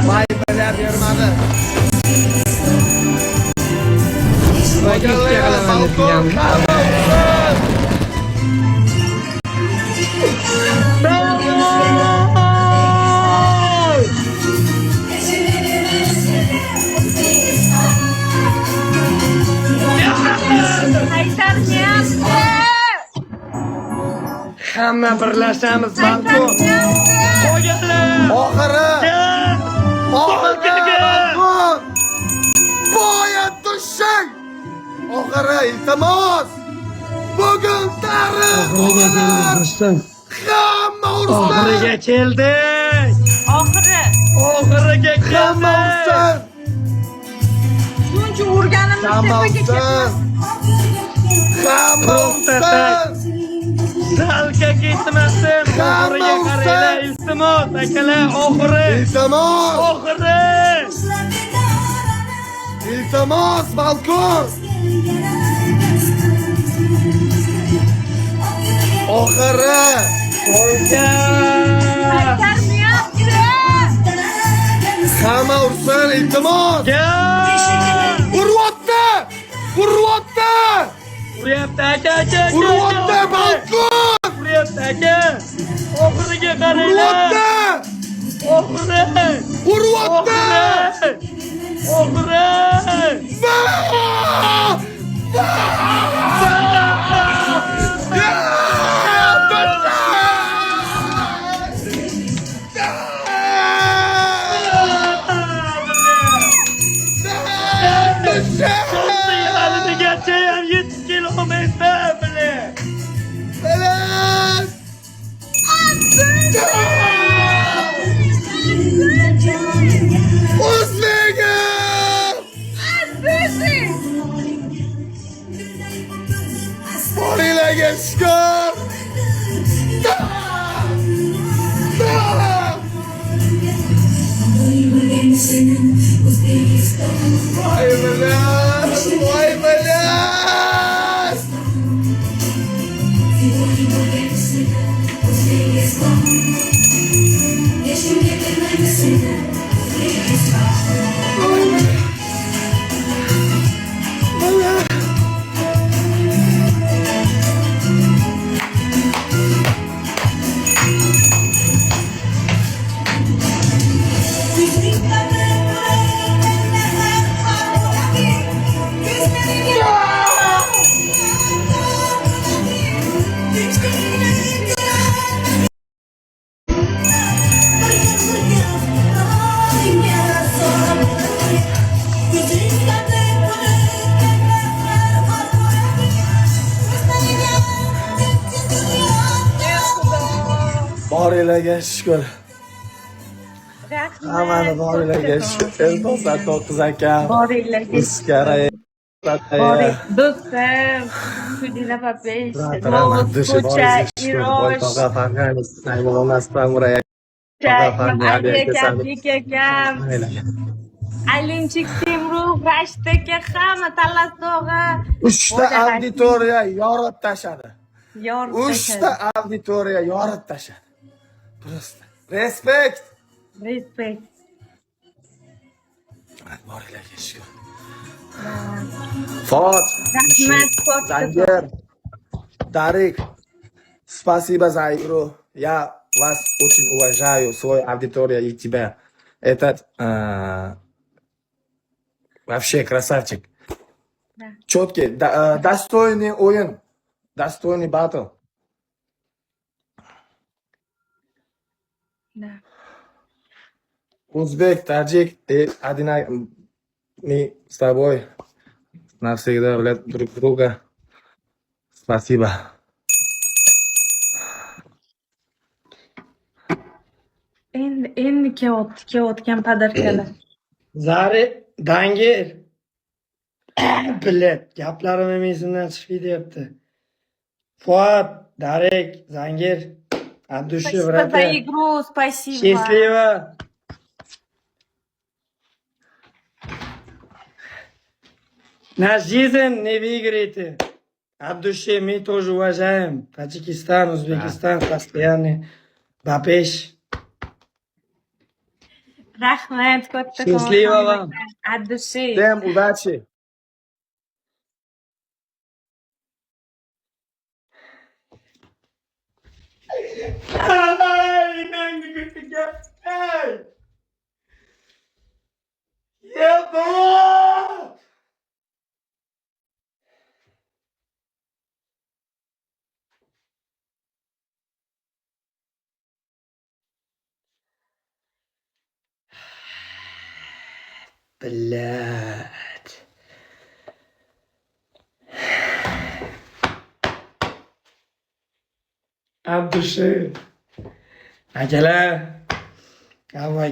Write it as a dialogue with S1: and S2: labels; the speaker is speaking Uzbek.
S1: Vay bilyap yurmadi. Balkon hamma birlashamiz balkon. Oxiri. Balkon. Boya tushing. Oxiri iltimos. Bugun tarix o'qilar. Hamma ursin. Oxiriga keldik. Oxiriga
S2: Hamma
S1: keldik.
S2: ursin.
S3: Shuncha urganimiz
S2: Hamma
S3: tepaga ketdi.
S2: ursin. Hamma ursin.
S1: Zalga ketmasin.
S2: Hamma
S1: Oxiriga qaranglar.
S2: ursin.
S1: Iltimos akalar, oxiri.
S2: İltimos.
S1: Oxiri.
S2: İltimos balkon. Oxiri.
S1: Oka.
S3: Qaytarmayapti.
S2: Hamma ursin iltimos.
S1: Gel.
S2: Uryapti. Uryapti.
S1: Uryapti aka.
S2: Uryapti balkon.
S1: Uryapti aka. Oxiriga qaranglar.
S2: Uryapti.
S1: Oxiri.
S2: Uryapti.
S1: Oxiri. Geçeyim 7 kilometre bile.
S2: Evet. Osman'ım. Orayla geçtim. Vay belas, vay belas. Borilarga shukr. Hammani borilarga shukr. Eltosa to'qqiz akam.
S3: Boringlarga
S2: Uskara.
S3: boring. Do'stim, Kudina Papesh, Novos Kucha, Irosh, Aliyak akam, Alinchik Temruh, Rashid aka, hamma Talas tog'a.
S2: 3 ta auditoriya yorib tashadi.
S3: Yorib
S2: 3 ta auditoriya yorib tashadi. Просто. Respekt.
S3: Respekt.
S2: Borilarga shukr. Фот,
S3: Rahmat, Fot.
S2: Zangir, Tarik, спасибо за игру. Я вас очень уважаю, свою аудиторию и тебя. Этот вообще красавчик.
S3: Да.
S2: Четкий, достойный ойын, достойный батл.
S3: Да.
S2: Узбек, таджик и Адина, мы с тобой навсегда друг друга. Спасибо.
S3: Endi kelayotgan podarkalar.
S1: Zari Dangir. Bilet. Gaplarim esimdan chiqib ketyapti. Fuat, Darek, Zangir. От души,
S3: Спасибо
S1: брат.
S3: за игру, спасибо.
S1: Счастливо. Наш жизнь не выиграете. От души мы тоже уважаем. Таджикистан, Узбекистан, постоянный. Бапеш.
S3: Rahmat,
S1: Счастливо
S3: kattakon.
S1: вам.
S3: От души.
S2: Всем удачи.
S1: Ay, nangi kutiga. Ay. Yebo. Блядь. От души. Akalar.